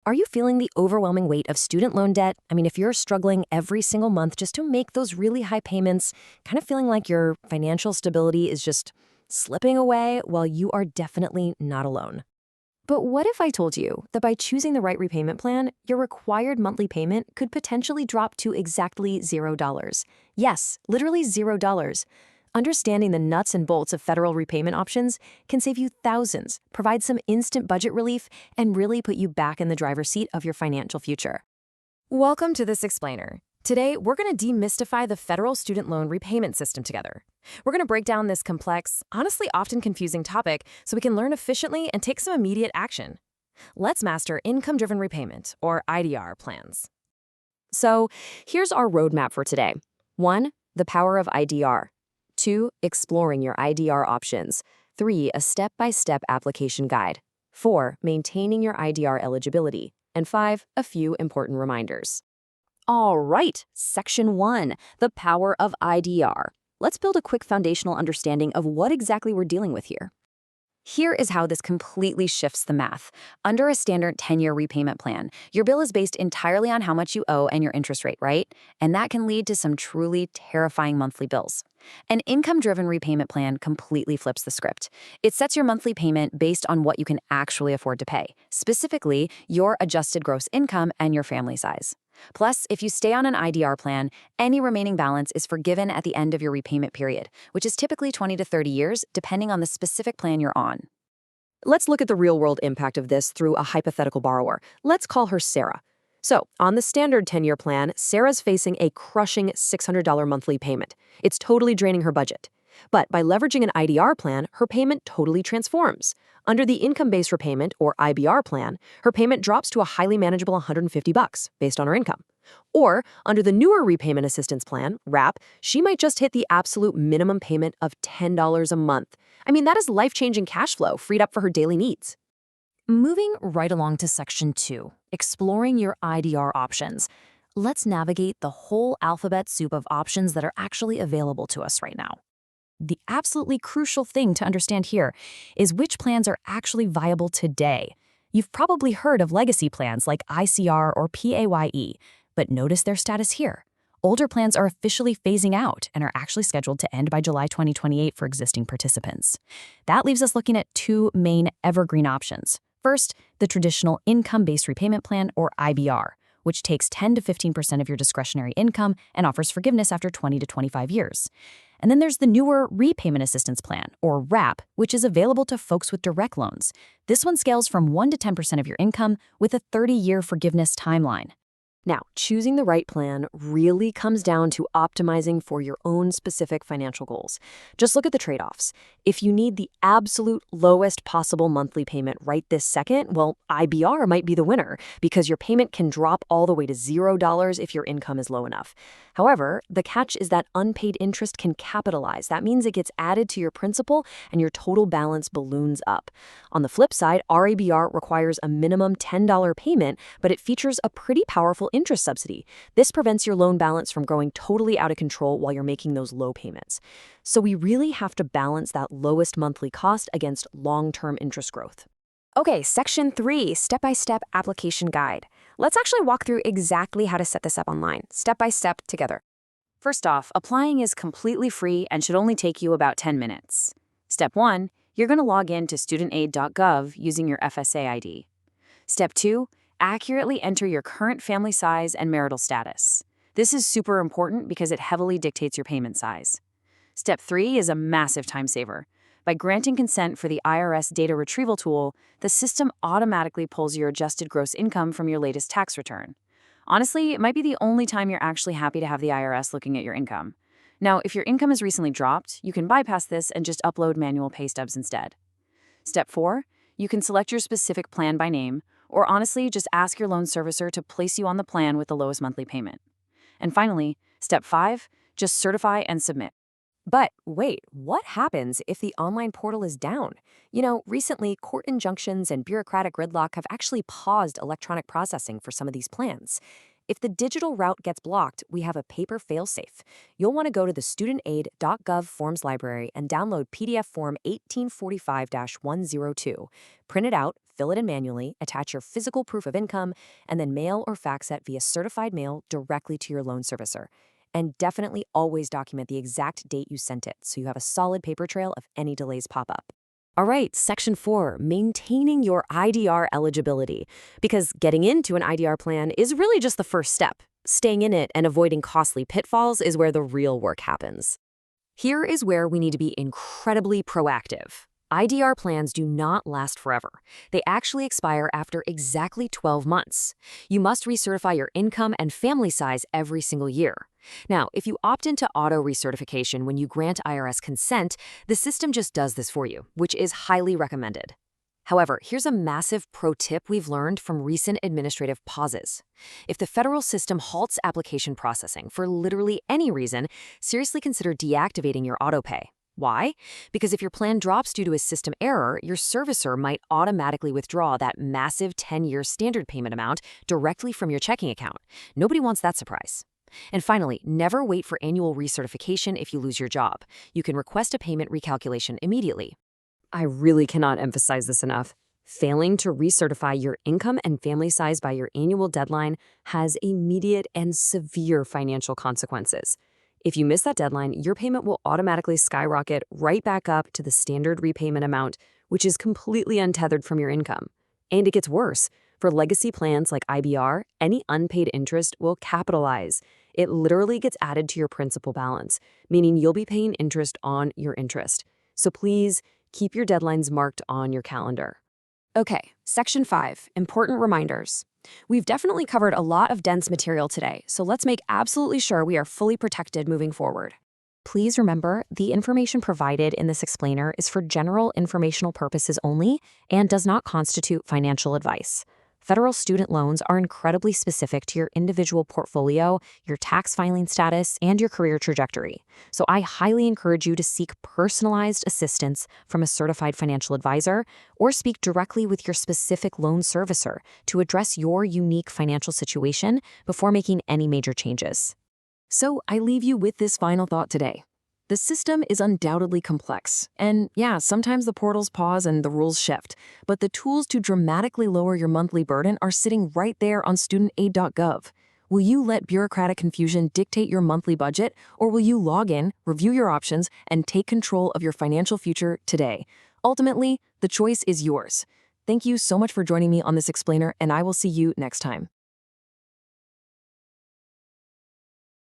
Are you feeling the overwhelming weight of student loan debt? I mean, if you're struggling every single month just to make those really high payments, kind of feeling like your financial stability is just slipping away, well, you are definitely not alone. But what if I told you that by choosing the right repayment plan, your required monthly payment could potentially drop to exactly $0? Yes, literally $0. Understanding the nuts and bolts of federal repayment options can save you thousands, provide some instant budget relief, and really put you back in the driver's seat of your financial future. Welcome to This Explainer. Today, we're going to demystify the federal student loan repayment system together. We're going to break down this complex, honestly often confusing topic so we can learn efficiently and take some immediate action. Let's master income-driven repayment, or IDR, plans. So, here's our roadmap for today. 1. The power of IDR. 2. Exploring your IDR options. 3. A step-by-step application guide. 4. Maintaining your IDR eligibility. And 5. A few important reminders. All right, Section 1, the power of IDR. Let's build a quick foundational understanding of what exactly we're dealing with here. Here is how this completely shifts the math. Under a standard 10-year repayment plan, your bill is based entirely on how much you owe and your interest rate, right? And that can lead to some truly terrifying monthly bills. An income-driven repayment plan completely flips the script. It sets your monthly payment based on what you can actually afford to pay, specifically your adjusted gross income and your family size. Plus, if you stay on an IDR plan, any remaining balance is forgiven at the end of your repayment period, which is typically 20 to 30 years, depending on the specific plan you're on. Let's look at the real-world impact of this through a hypothetical borrower. Let's call her Sarah. So, on the standard 10-year plan, Sarah's facing a crushing $600 monthly payment. It's totally draining her budget. But by leveraging an IDR plan, her payment totally transforms. Under the income-based repayment, or IBR plan, her payment drops to a highly manageable $150 based on her income. Or, under the newer repayment assistance plan, RAP, she might just hit the absolute minimum payment of $10 a month. I mean, that is life-changing cash flow freed up for her daily needs. Moving right along to Section 2, exploring your IDR options. Let's navigate the whole alphabet soup of options that are actually available to us right now. The absolutely crucial thing to understand here is which plans are actually viable today. You've probably heard of legacy plans like ICR or PAYE, but notice their status here. Older plans are officially phasing out and are actually scheduled to end by July 2028 for existing participants. That leaves us looking at two main evergreen options. First, the traditional income-based repayment plan, or IBR, which takes 10 to 15% of your discretionary income and offers forgiveness after 20 to 25 years. And then there's the newer Repayment Assistance Plan, or RAP, which is available to folks with direct loans. This one scales from 1 to 10% of your income with a 30-year forgiveness timeline. Now, choosing the right plan really comes down to optimizing for your own specific financial goals. Just look at the trade-offs. If you need the absolute lowest possible monthly payment right this second, well, IBR might be the winner because your payment can drop all the way to $0 if your income is low enough. However, the catch is that unpaid interest can capitalize. That means it gets added to your principal and your total balance balloons up. On the flip side, RABR requires a minimum $10 payment, but it features a pretty powerful interest subsidy. This prevents your loan balance from growing totally out of control while you're making those low payments. So we really have to balance that lowest monthly cost against long-term interest growth. Okay, Section 3, Step-by-Step Application Guide. Let's actually walk through exactly how to set this up online, step by step together. First off, applying is completely free and should only take you about 10 minutes. Step 1, you're going to log in to studentaid.gov using your FSA ID. Step 2, accurately enter your current family size and marital status. This is super important because it heavily dictates your payment size. Step 3 is a massive time saver. By granting consent for the IRS data retrieval tool, the system automatically pulls your adjusted gross income from your latest tax return. Honestly, it might be the only time you're actually happy to have the IRS looking at your income. Now, if your income has recently dropped, you can bypass this and just upload manual pay stubs instead. Step 4, you can select your specific plan by name, or honestly, just ask your loan servicer to place you on the plan with the lowest monthly payment. And finally, Step 5, just certify and submit. But wait, what happens if the online portal is down? You know, recently, court injunctions and bureaucratic gridlock have actually paused electronic processing for some of these plans. If the digital route gets blocked, we have a paper failsafe. You'll want to go to the studentaid.gov forms library and download PDF form 1845-102. Print it out, fill it in manually, attach your physical proof of income, and then mail or fax it via certified mail directly to your loan servicer. And definitely always document the exact date you sent it so you have a solid paper trail if any delays pop up. All right, Section 4, maintaining your IDR eligibility. Because getting into an IDR plan is really just the first step. Staying in it and avoiding costly pitfalls is where the real work happens. Here is where we need to be incredibly proactive. IDR plans do not last forever. They actually expire after exactly 12 months. You must recertify your income and family size every single year. Now, if you opt into auto recertification when you grant IRS consent, the system just does this for you, which is highly recommended. However, here's a massive pro tip we've learned from recent administrative pauses. If the federal system halts application processing for literally any reason, seriously consider deactivating your autopay. Why? Because if your plan drops due to a system error, your servicer might automatically withdraw that massive 10-year standard payment amount directly from your checking account. Nobody wants that surprise. And finally, never wait for annual recertification if you lose your job. You can request a payment recalculation immediately. I really cannot emphasize this enough. Failing to recertify your income and family size by your annual deadline has immediate and severe financial consequences. If you miss that deadline, your payment will automatically skyrocket right back up to the standard repayment amount, which is completely untethered from your income. And it gets worse. For legacy plans like IBR, any unpaid interest will capitalize. It literally gets added to your principal balance, meaning you'll be paying interest on your interest. So please, keep your deadlines marked on your calendar. Okay, Section 5, important reminders. We've definitely covered a lot of dense material today, so let's make absolutely sure we are fully protected moving forward. Please remember, the information provided in this explainer is for general informational purposes only and does not constitute financial advice. Federal student loans are incredibly specific to your individual portfolio, your tax filing status, and your career trajectory. So I highly encourage you to seek personalized assistance from a certified financial advisor or speak directly with your specific loan servicer to address your unique financial situation before making any major changes. So I leave you with this final thought today. The system is undoubtedly complex, and yeah, sometimes the portals pause and the rules shift, but the tools to dramatically lower your monthly burden are sitting right there on studentaid.gov. Will you let bureaucratic confusion dictate your monthly budget, or will you log in, review your options, and take control of your financial future today? Ultimately, the choice is yours. Thank you so much for joining me on this explainer, and I will see you next time.